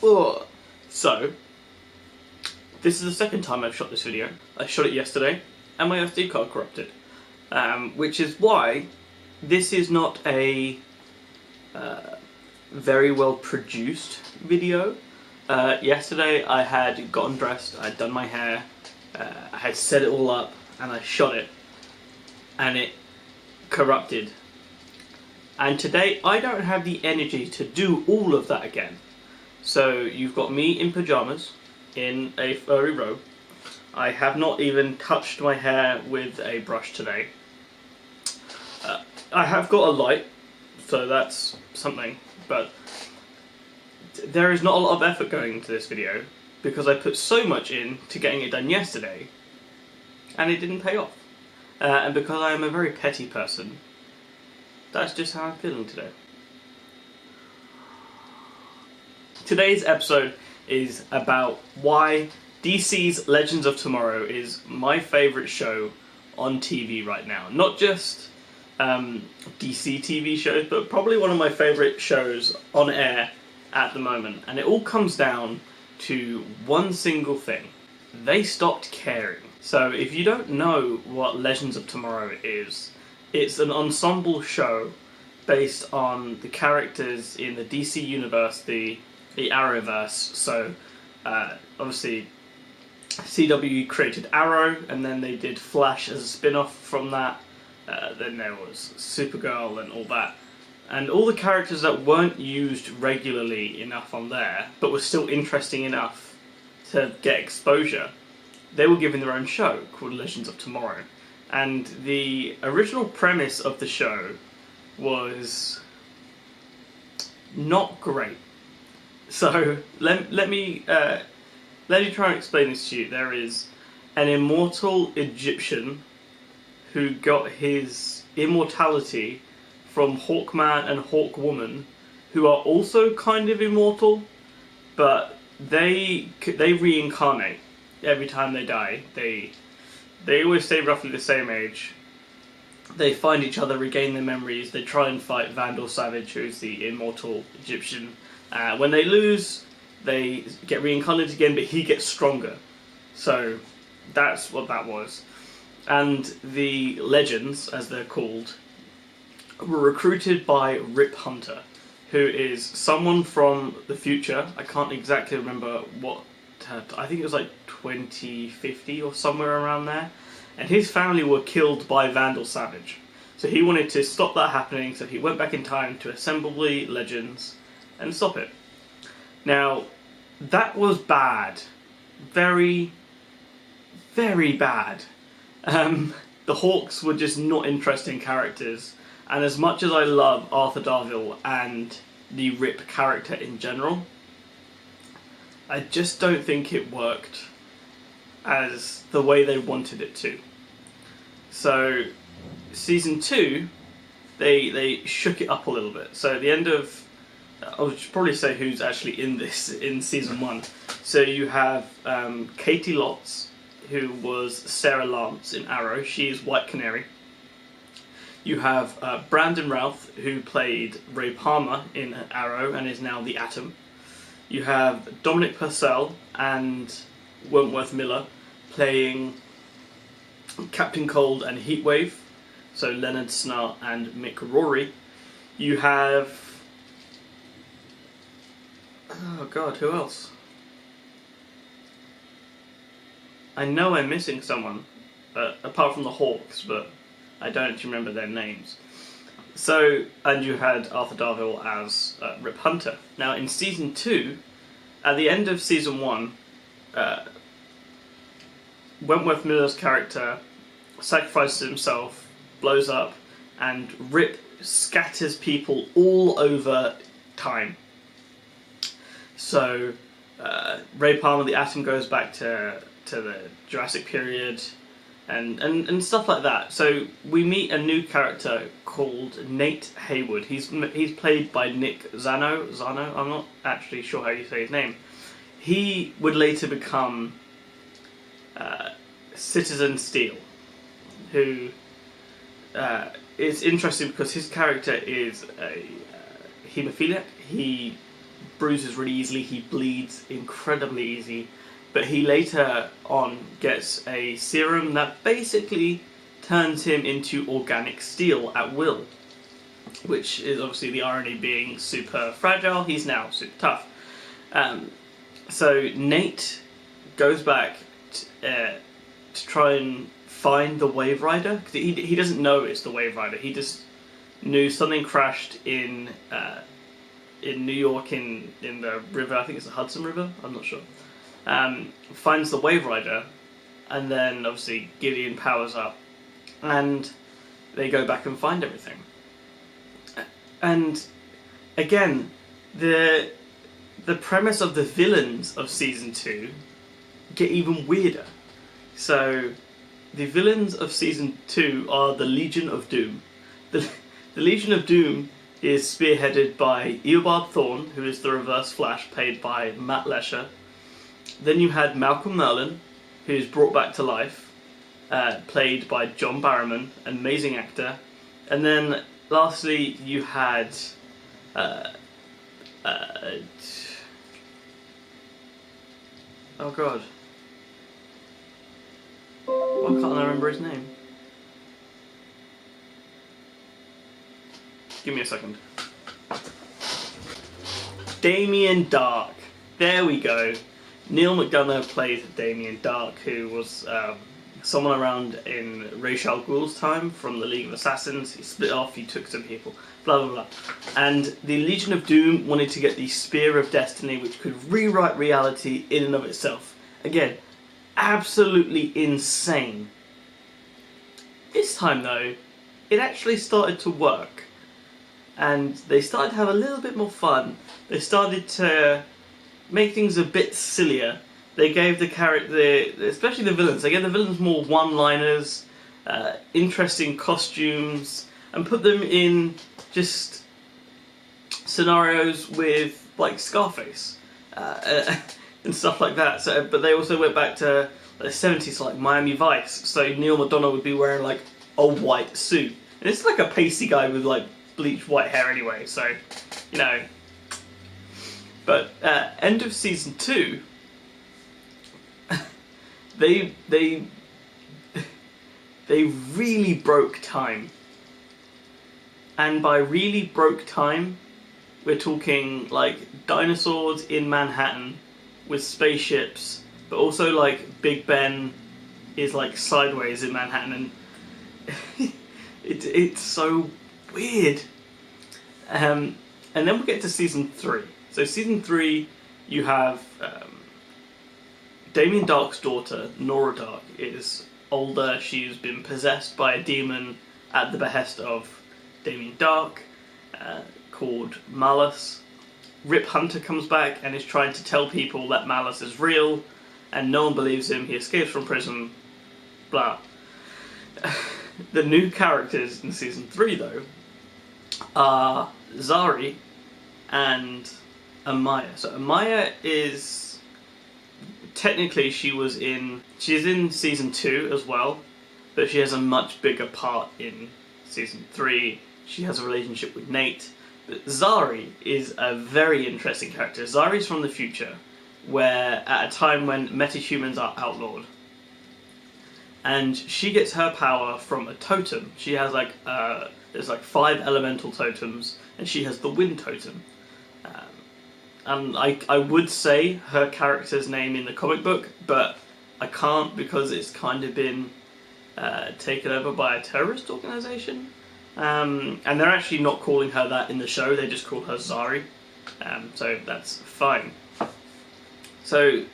Oh. So, this is the second time I've shot this video. I shot it yesterday, and my SD card corrupted. Which is why this is not a very well produced video. Yesterday I had gotten dressed, I had done my hair, I had set it all up, and I shot it, and it corrupted. And today I don't have the energy to do all of that again. So you've got me in pyjamas, in a furry robe. I have not even touched my hair with a brush today. I have got a light, so that's something, but there is not a lot of effort going into this video because I put so much in to getting it done yesterday and it didn't pay off. And because I am a very petty person, that's just how I'm feeling today. Today's episode is about why DC's Legends of Tomorrow is my favourite show on TV right now. Not just DC TV shows, but probably one of my favourite shows on air at the moment. And it all comes down to one single thing. They stopped caring. So if you don't know what Legends of Tomorrow is, it's an ensemble show based on the characters in the DC universe, the Arrowverse. So obviously CW created Arrow, and then they did Flash as a spin-off from that. Then there was Supergirl and all that. And all the characters that weren't used regularly enough on there, but were still interesting enough to get exposure, they were given their own show called Legends of Tomorrow. And the original premise of the show was not great. So let me try and explain this to you. There is an immortal Egyptian who got his immortality from Hawkman and Hawkwoman, who are also kind of immortal, but they reincarnate every time they die. They always stay roughly the same age. They find each other, regain their memories. They try and fight Vandal Savage, who's the immortal Egyptian. When they lose, they get reincarnated again, but he gets stronger. So that's what that was. And the Legends, as they're called, were recruited by Rip Hunter, who is someone from the future. I can't exactly remember what, I think it was like 2050 or somewhere around there. And his family were killed by Vandal Savage. So he wanted to stop that happening, so he went back in time to assemble the Legends and stop it. Now, that was bad. Very, very bad. The Hawks were just not interesting characters, and as much as I love Arthur Darvill and the Rip character in general, I just don't think it worked as the way they wanted it to. So, season 2, they shook it up a little bit. So at the end of, I should probably say who's actually in this, in season 1. So you have Katie Lotz, who was Sarah Lance in Arrow. She is White Canary. You have Brandon Routh, who played Ray Palmer in Arrow and is now the Atom. You have Dominic Purcell and Wentworth Miller playing Captain Cold and Heatwave, so Leonard Snart and Mick Rory. You have, oh god, who else? I know I'm missing someone, apart from the Hawks, but I don't actually remember their names. So, and you had Arthur Darvill as Rip Hunter. Now in season 2, at the end of season 1, Wentworth Miller's character sacrifices himself, blows up, and Rip scatters people all over time. So Ray Palmer, the Atom, goes back to the Jurassic period, and stuff like that. So we meet a new character called Nate Haywood. He's played by Nick Zano. I'm not actually sure how you say his name. He would later become Citizen Steel, who is interesting because his character is a haemophiliac. He bruises really easily, he bleeds incredibly easy, but he later on gets a serum that basically turns him into organic steel at will, which is obviously the irony being super fragile, he's now super tough. So Nate goes back to try and find the Wave Rider, because he doesn't know it's the Wave Rider, he just knew something crashed in New York in the river, I think it's the Hudson River, I'm not sure. Finds the Wave Rider, and then obviously Gideon powers up, and they go back and find everything. And again, the premise of the villains of Season 2 get even weirder. So, the villains of Season 2 are the Legion of Doom. The Legion of Doom is spearheaded by Eobard Thawne, who is the Reverse Flash, played by Matt Lesher. Then you had Malcolm Merlyn, who's brought back to life, played by John Barrowman, an amazing actor. And then, lastly, you had... oh god. Why can't I remember his name? Give me a second. Damien Darhk. There we go. Neil McDonough plays Damien Darhk, who was someone around in Ra's al Ghul's time from the League of Assassins. He split off, he took some people, blah blah blah. And the Legion of Doom wanted to get the Spear of Destiny, which could rewrite reality in and of itself. Again, absolutely insane. This time though, it actually started to work. And they started to have a little bit more fun. They started to make things a bit sillier. They gave the character, especially the villains, they gave the villains more one-liners, interesting costumes, and put them in just scenarios with, like, Scarface, and stuff like that. So, but they also went back to the 70s, like Miami Vice, so Neil McDonough would be wearing, like, a white suit. And it's like a pasty guy with, like, bleached white hair anyway, so, you know. But end of Season 2, they really broke time. And by really broke time, we're talking like dinosaurs in Manhattan with spaceships, but also like Big Ben is like sideways in Manhattan, and it's so weird. And then we get to Season 3. So Season 3, you have Damien Darhk's daughter, Nora Darhk, is older. She's been possessed by a demon at the behest of Damien Darhk, called Malice. Rip Hunter comes back and is trying to tell people that Malice is real, and no one believes him. He escapes from prison, blah. The new characters in Season 3, though, are Zari and Amaya. So Amaya is... technically she's in Season 2 as well, but she has a much bigger part in Season 3. She has a relationship with Nate. But Zari is a very interesting character. Zari's from the future, where at a time when metahumans are outlawed. And she gets her power from a totem. She has like, there's like 5 elemental totems, and she has the wind totem. And I would say her character's name in the comic book, but I can't because it's kind of been taken over by a terrorist organisation. And they're actually not calling her that in the show, they just call her Zari. So that's fine. So,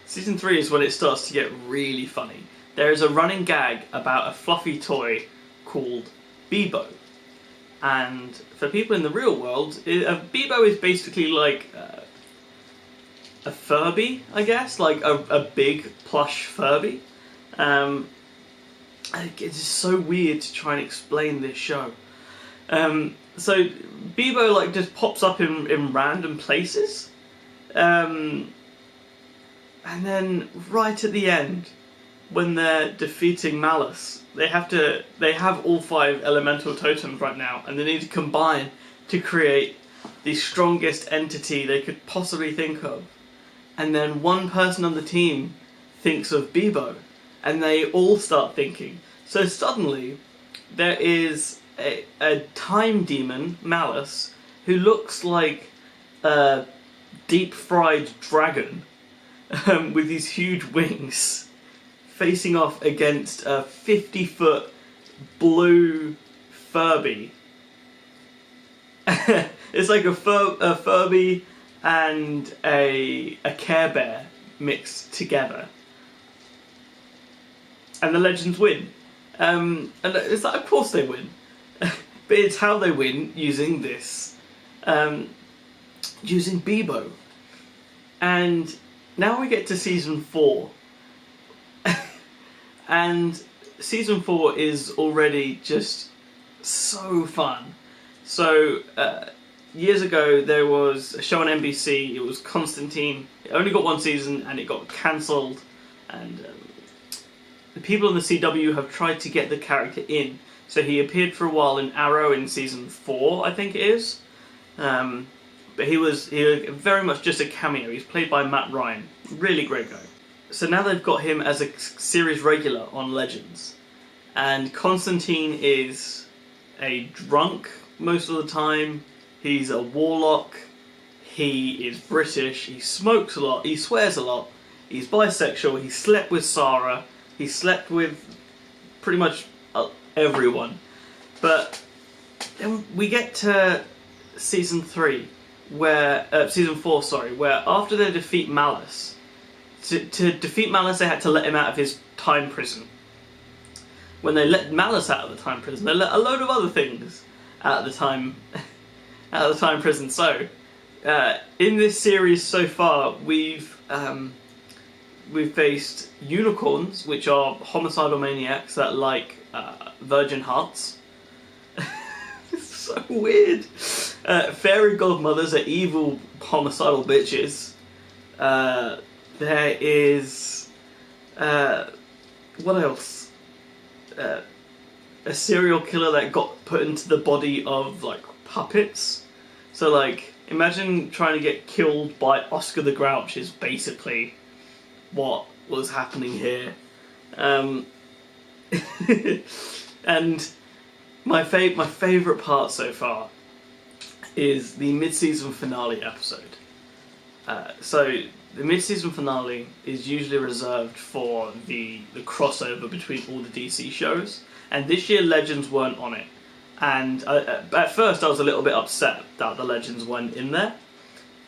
Season 3 is when it starts to get really funny. There is a running gag about a fluffy toy called Bebo. And for people in the real world, Bebo is basically like a Furby, I guess, like a big plush Furby. It's so weird to try and explain this show. So Bebo like just pops up in random places, and then right at the end, when they're defeating Malice, they have all 5 elemental totems right now, and they need to combine to create the strongest entity they could possibly think of. And then one person on the team thinks of Bebo, and they all start thinking. So suddenly, there is a time demon, Malice, who looks like a deep-fried dragon with these huge wings, facing off against a 50-foot blue Furby. It's like a Furby and a Care Bear mixed together. And the Legends win. And it's like, of course they win. But it's how they win using this. Using Bebo. And now we get to Season 4. And Season 4 is already just so fun. So, years ago there was a show on NBC, it was Constantine. It only got one season and it got cancelled. And the people in the CW have tried to get the character in. So he appeared for a while in Arrow in Season 4, I think it is. But he was very much just a cameo. He's played by Matt Ryan. Really great guy. So now they've got him as a series regular on Legends. And Constantine is a drunk most of the time. He's a warlock. He is British. He smokes a lot. He swears a lot. He's bisexual. He slept with Sarah. He slept with pretty much everyone. But then we get to Season 3, where Season 4, sorry, where after they defeat Malice, to defeat Malice, they had to let him out of his time prison. When they let Malice out of the time prison, they let a load of other things out of the time prison. So, in this series so far, we've faced unicorns, which are homicidal maniacs that like virgin hearts. It's so weird. Fairy godmothers are evil homicidal bitches. There is what else? A serial killer that got put into the body of like puppets. So like, imagine trying to get killed by Oscar the Grouch is basically what was happening here. And my favourite part so far is the mid-season finale episode. So the mid-season finale is usually reserved for the crossover between all the DC shows, and this year Legends weren't on it. And at first I was a little bit upset that the Legends weren't in there,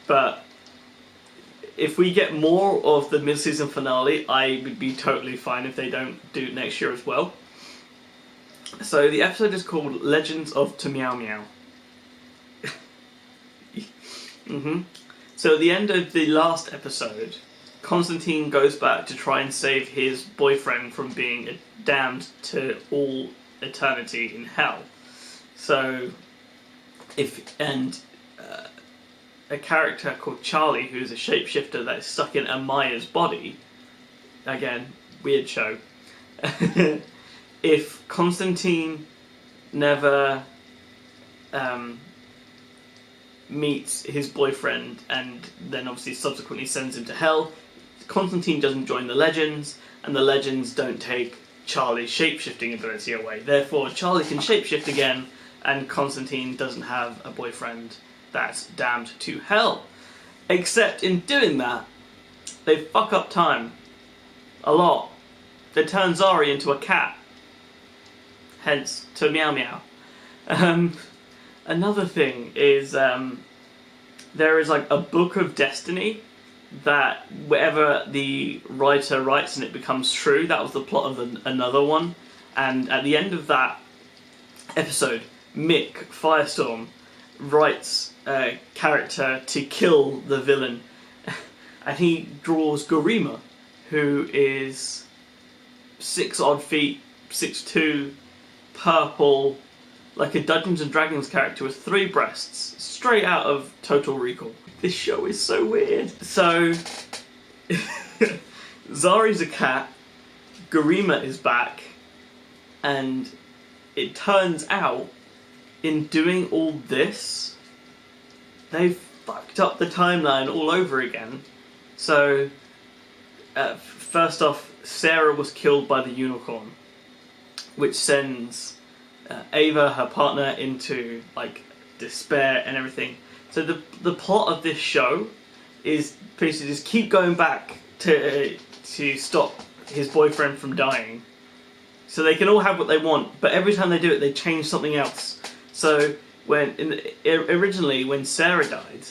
but if we get more of the mid-season finale, I would be totally fine if they don't do it next year as well. So the episode is called Legends of Meow Meow. So at the end of the last episode, Constantine goes back to try and save his boyfriend from being damned to all eternity in hell. So, a character called Charlie, who's a shapeshifter that is stuck in Amaya's body, again, weird show. If Constantine never meets his boyfriend and then obviously subsequently sends him to hell, Constantine doesn't join the Legends, and the Legends don't take Charlie's shapeshifting ability away. Therefore, Charlie can shapeshift again, and Constantine doesn't have a boyfriend that's damned to hell. Except in doing that, they fuck up time. A lot. They turn Zari into a cat. Hence, to Meow Meow. Another thing is, there is like a book of destiny that whatever the writer writes and it becomes true. That was the plot of another one. And at the end of that episode, Mick Firestorm writes a character to kill the villain. And he draws Garima, who is 6 odd feet, 6'2", purple, like a Dungeons and Dragons character with 3 breasts, straight out of Total Recall. This show is so weird. So, Zari's a cat, Garima is back, and it turns out, in doing all this, they fucked up the timeline all over again. So, first off, Sarah was killed by the unicorn, which sends Ava, her partner, into like despair and everything. So the plot of this show is basically just keep going back to stop his boyfriend from dying. So they can all have what they want, but every time they do it, they change something else. So originally when Sarah died,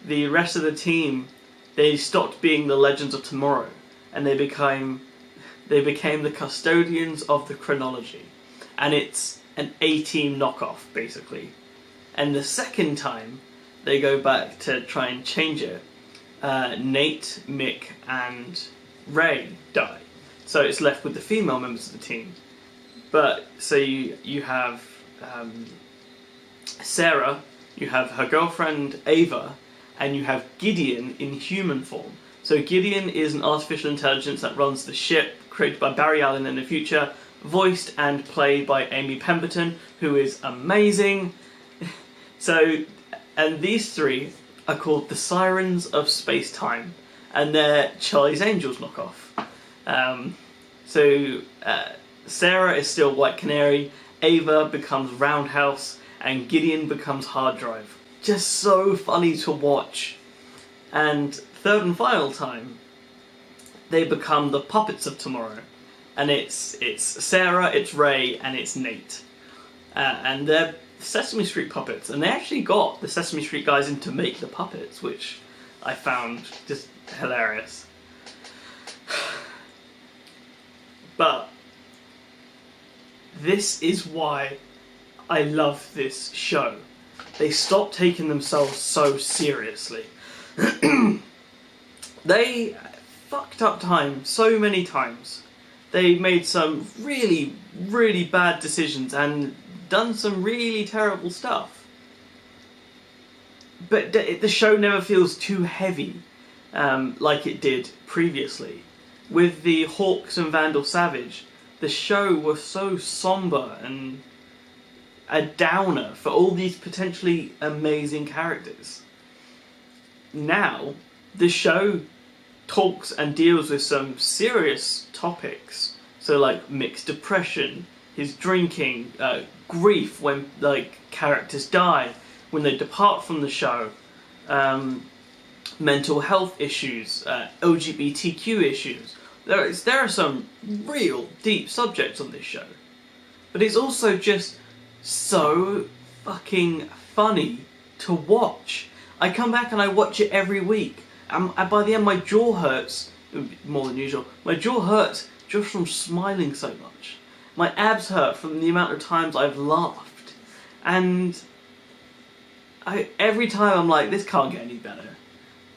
the rest of the team, they stopped being the Legends of Tomorrow, and they became the custodians of the chronology, and it's an A-team knockoff basically. And the second time they go back to try and change it, Nate, Mick, and Ray die. So it's left with the female members of the team. But so you have Sarah, you have her girlfriend Ava, and you have Gideon in human form. So Gideon is an artificial intelligence that runs the ship, created by Barry Allen in the future, voiced and played by Amy Pemberton, who is amazing. So, and these three are called the Sirens of Space-Time, and they're Charlie's Angels knockoff. Sarah is still White Canary, Ava becomes Roundhouse, and Gideon becomes Hard Drive. Just so funny to watch. And third and final time, they become the Puppets of Tomorrow, and it's Sarah, it's Ray, and it's Nate, and they're Sesame Street puppets, and they actually got the Sesame Street guys in to make the puppets, which I found just hilarious. But this is why I love this show. They stopped taking themselves so seriously. They fucked up time so many times. They made some really, really bad decisions and done some really terrible stuff. But the show never feels too heavy, like it did previously. With the Hawks and Vandal Savage, the show was so somber and a downer for all these potentially amazing characters. Now, the show talks and deals with some serious topics. So like Mick's depression, his drinking, grief when like characters die, when they depart from the show, mental health issues, LGBTQ issues. There are some real deep subjects on this show. But it's also just so fucking funny to watch. I come back and I watch it every week. And by the end my jaw hurts, more than usual. My jaw hurts just from smiling so much. My abs hurt from the amount of times I've laughed. And every time I'm like, this can't get any better.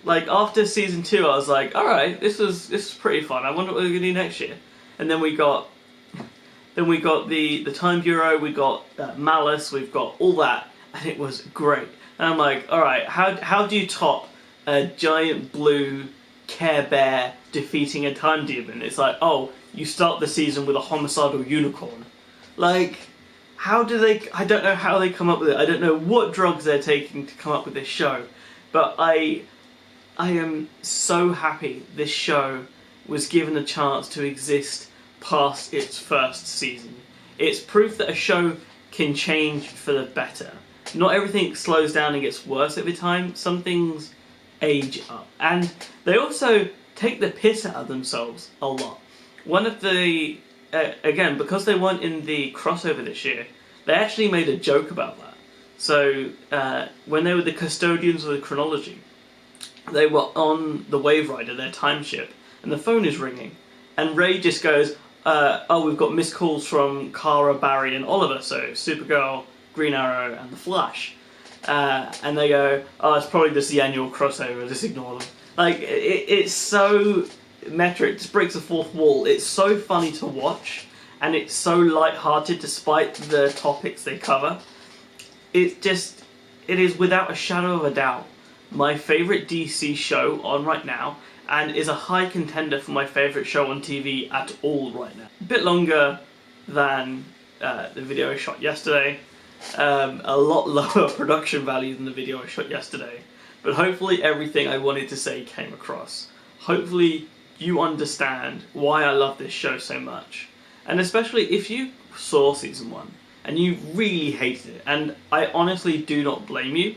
Like after season 2 I was like, alright, this is pretty fun. I wonder what we're gonna do next year. And then we got the Time Bureau, we got Malice, we've got all that, and it was great. And I'm like, alright, how do you top a giant blue Care Bear defeating a time demon? It's like, oh, you start the season with a homicidal unicorn. Like, how do they... I don't know how they come up with it. I don't know what drugs they're taking to come up with this show. But I am so happy this show was given a chance to exist past its first season. It's proof that a show can change for the better. Not everything slows down and gets worse every time. Some things age up. And they also take the piss out of themselves a lot. One of the... again, because they weren't in the crossover this year, they actually made a joke about that. So, when they were the custodians of the chronology, they were on the Wave Rider, their time ship, and the phone is ringing. And Ray just goes, oh, we've got missed calls from Kara, Barry, and Oliver, so Supergirl, Green Arrow, and The Flash. And they go, oh, it's probably just the annual crossover, just ignore them. Like, it's so meta, it just breaks the fourth wall. It's so funny to watch, and it's so light-hearted despite the topics they cover. It is without a shadow of a doubt my favourite DC show on right now, and is a high contender for my favourite show on TV at all right now. A bit longer than the video I shot yesterday, A lot lower production value than the video I shot yesterday. But hopefully everything I wanted to say came across. Hopefully you understand why I love this show so much. And especially if you saw season 1 and you really hated it, and I honestly do not blame you,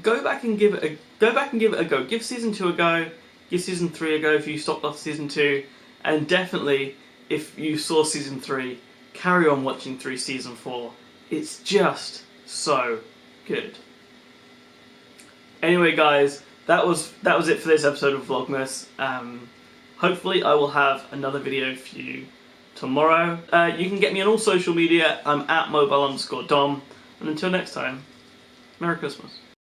go back and give it a go. Give season 2 a go, give season 3 a go if you stopped after season 2, and definitely if you saw season 3, carry on watching through season 4. It's just so good. Anyway guys, that was it for this episode of Vlogmas. Hopefully I will have another video for you tomorrow. You can get me on all social media. I'm at mobile_dom. And until next time, Merry Christmas.